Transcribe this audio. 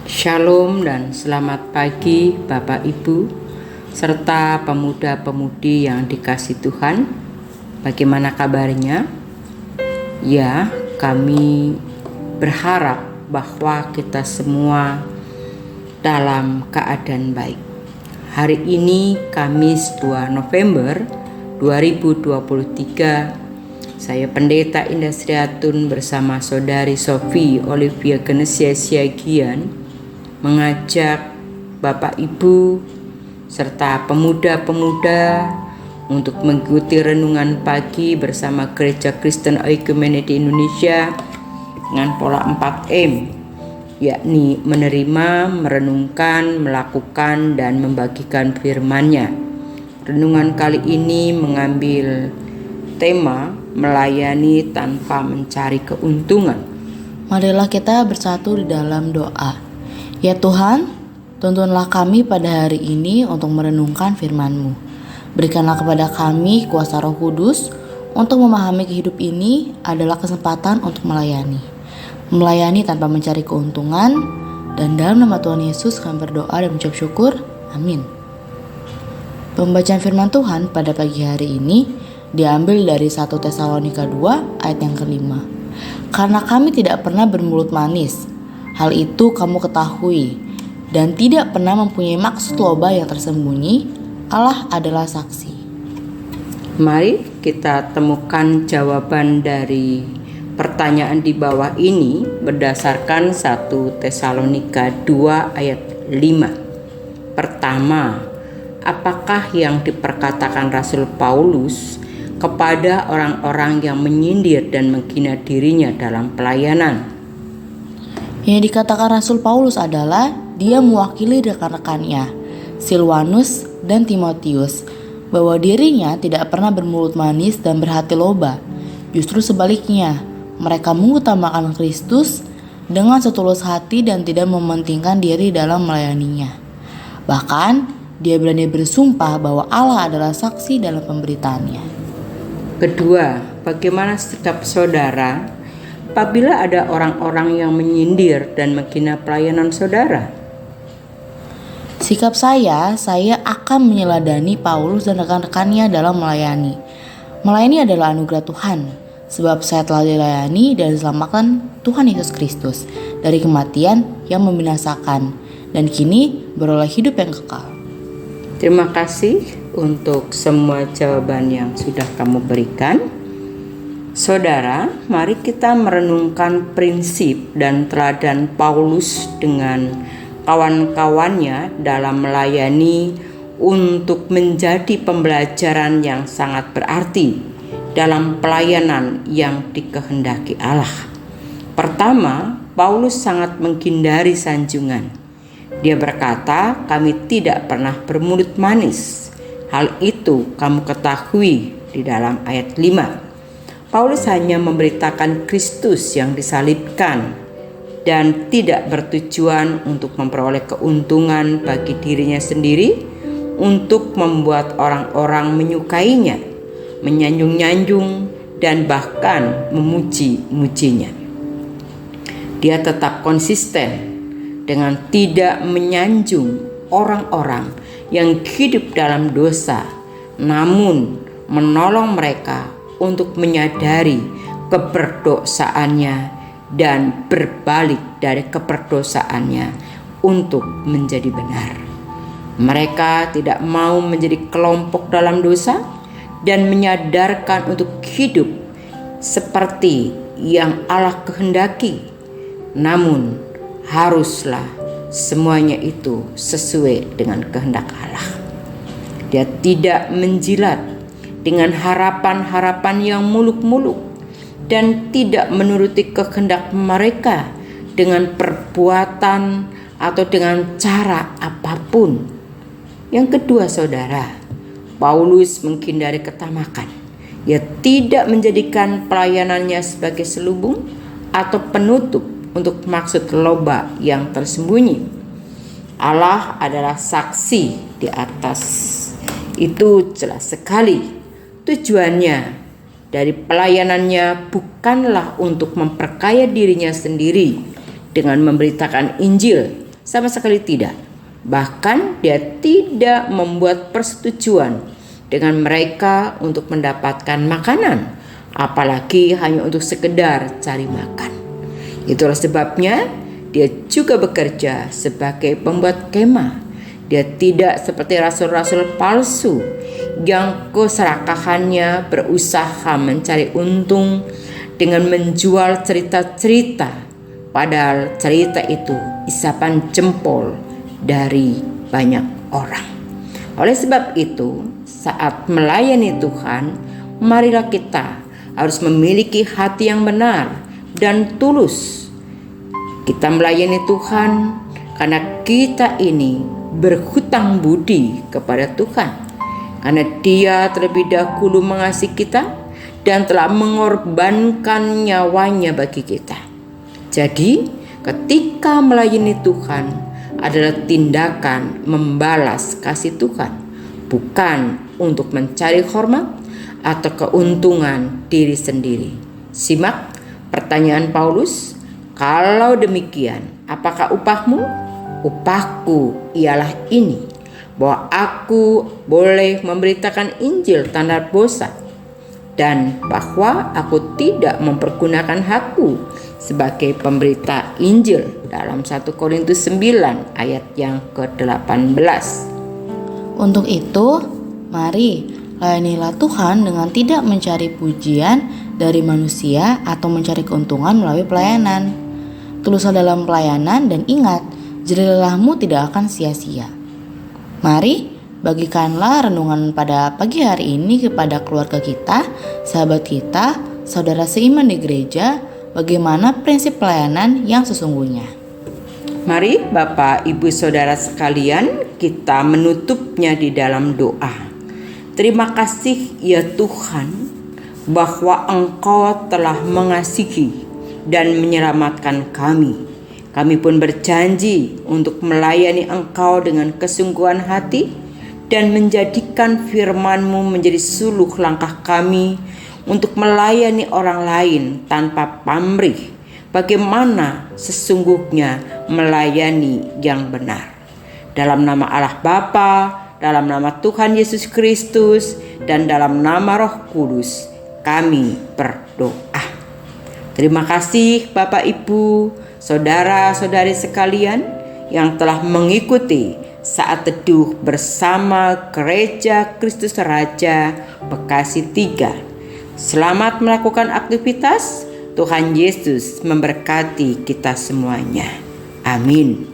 Shalom dan selamat pagi Bapak Ibu serta pemuda-pemudi yang dikasihi Tuhan. Bagaimana kabarnya? Ya, kami berharap bahwa kita semua dalam keadaan baik. Hari ini Kamis 2 November 2023, saya Pendeta Indah Sriatun bersama Saudari Sophie Olivia Genesia Siagian mengajak Bapak Ibu serta pemuda-pemuda untuk mengikuti renungan pagi bersama Gereja Kristen Oikumene di Indonesia dengan pola 4M, yakni menerima, merenungkan, melakukan, dan membagikan firman-Nya. Renungan kali ini mengambil tema melayani tanpa mencari keuntungan. Marilah kita bersatu di dalam doa. Ya Tuhan, tuntunlah kami pada hari ini untuk merenungkan firman-Mu. Berikanlah kepada kami kuasa Roh Kudus untuk memahami hidup ini adalah kesempatan untuk melayani. Melayani tanpa mencari keuntungan, dan dalam nama Tuhan Yesus kami berdoa dan mengucap syukur. Amin. Pembacaan firman Tuhan pada pagi hari ini diambil dari 1 Tesalonika 2 ayat yang ke-5. Karena kami tidak pernah bermulut manis, hal itu kamu ketahui, dan tidak pernah mempunyai maksud loba yang tersembunyi. Allah adalah saksi. Mari kita temukan jawaban dari pertanyaan di bawah ini berdasarkan 1 Tesalonika 2 ayat 5. Pertama, apakah yang diperkatakan Rasul Paulus kepada orang-orang yang menyindir dan menghina dirinya dalam pelayanan? Yang dikatakan Rasul Paulus adalah dia mewakili rekan-rekannya, Silwanus dan Timotius, bahwa dirinya tidak pernah bermulut manis dan berhati loba. Justru sebaliknya, mereka mengutamakan Kristus dengan setulus hati dan tidak mementingkan diri dalam melayaninya. Bahkan, dia berani bersumpah bahwa Allah adalah saksi dalam pemberitaannya. Kedua, bagaimana sikap saudara apabila ada orang-orang yang menyindir dan menghina pelayanan saudara? Sikap saya akan menyeladani Paulus dan rekan-rekannya dalam melayani. Melayani adalah anugerah Tuhan, sebab saya telah dilayani dan diselamatkan Tuhan Yesus Kristus dari kematian yang membinasakan, dan kini beroleh hidup yang kekal. Terima kasih untuk semua jawaban yang sudah kamu berikan. Saudara, mari kita merenungkan prinsip dan teladan Paulus dengan kawan-kawannya dalam melayani untuk menjadi pembelajaran yang sangat berarti dalam pelayanan yang dikehendaki Allah. Pertama, Paulus sangat menghindari sanjungan. Dia berkata, kami tidak pernah bermulut manis. Hal itu kamu ketahui di dalam ayat 5. Paulus hanya memberitakan Kristus yang disalibkan dan tidak bertujuan untuk memperoleh keuntungan bagi dirinya sendiri untuk membuat orang-orang menyukainya, menyanjung-nyanjung, dan bahkan memuji-mujinya. Dia tetap konsisten dengan tidak menyanjung orang-orang yang hidup dalam dosa, namun menolong mereka untuk menyadari keberdosaannya dan berbalik dari keberdosaannya untuk menjadi benar. Mereka tidak mau menjadi kelompok dalam dosa dan menyadarkan untuk hidup seperti yang Allah kehendaki. Namun haruslah semuanya itu sesuai dengan kehendak Allah. Dia tidak menjilat dengan harapan-harapan yang muluk-muluk dan tidak menuruti kehendak mereka dengan perbuatan atau dengan cara apapun. Yang kedua, saudara, Paulus menghindari ketamakan. Ia tidak menjadikan pelayanannya sebagai selubung atau penutup untuk maksud loba yang tersembunyi. Allah adalah saksi di atas. Itu jelas sekali. Tujuannya dari pelayanannya bukanlah untuk memperkaya dirinya sendiri dengan memberitakan Injil, Sama sekali tidak. Bahkan dia tidak membuat persetujuan dengan mereka untuk mendapatkan makanan, apalagi hanya untuk sekedar cari makan. Itulah sebabnya dia juga bekerja sebagai pembuat kemah. Dia tidak seperti rasul-rasul palsu yang keserakahannya berusaha mencari untung dengan menjual cerita-cerita, padahal cerita itu isapan jempol dari banyak orang. Oleh sebab itu, saat melayani Tuhan, marilah kita harus memiliki hati yang benar dan tulus. Kita melayani Tuhan karena kita ini berhutang budi kepada Tuhan, karena Dia terlebih dahulu mengasihi kita dan telah mengorbankan nyawanya bagi kita. Jadi, ketika melayani Tuhan adalah tindakan membalas kasih Tuhan, bukan untuk mencari hormat atau keuntungan diri sendiri. Simak pertanyaan Paulus. Kalau demikian, apakah upahmu? Upahku ialah ini, bahwa aku boleh memberitakan Injil tanpa bosan, dan bahwa aku tidak mempergunakan hakku sebagai pemberita Injil dalam 1 Korintus 9 ayat yang ke-18. Untuk itu, mari layanilah Tuhan dengan tidak mencari pujian dari manusia atau mencari keuntungan melalui pelayanan. Tuluslah dalam pelayanan dan ingat, jerih lelahmu tidak akan sia-sia. Mari bagikanlah renungan pada pagi hari ini kepada keluarga kita, sahabat kita, saudara seiman di gereja, bagaimana prinsip pelayanan yang sesungguhnya. Mari Bapak, Ibu, Saudara sekalian, kita menutupnya di dalam doa. Terima kasih ya Tuhan, bahwa Engkau telah mengasihi dan menyelamatkan kami. Kami pun berjanji untuk melayani Engkau dengan kesungguhan hati dan menjadikan firman-Mu menjadi suluh langkah kami untuk melayani orang lain tanpa pamrih. Bagaimana sesungguhnya melayani yang benar. Dalam nama Allah Bapa, dalam nama Tuhan Yesus Kristus, dan dalam nama Roh Kudus, kami berdoa. Terima kasih Bapak, Ibu, saudara-saudari sekalian yang telah mengikuti saat teduh bersama Gereja Kristus Raja Bekasi 3. Selamat melakukan aktivitas. Tuhan Yesus memberkati kita semuanya. Amin.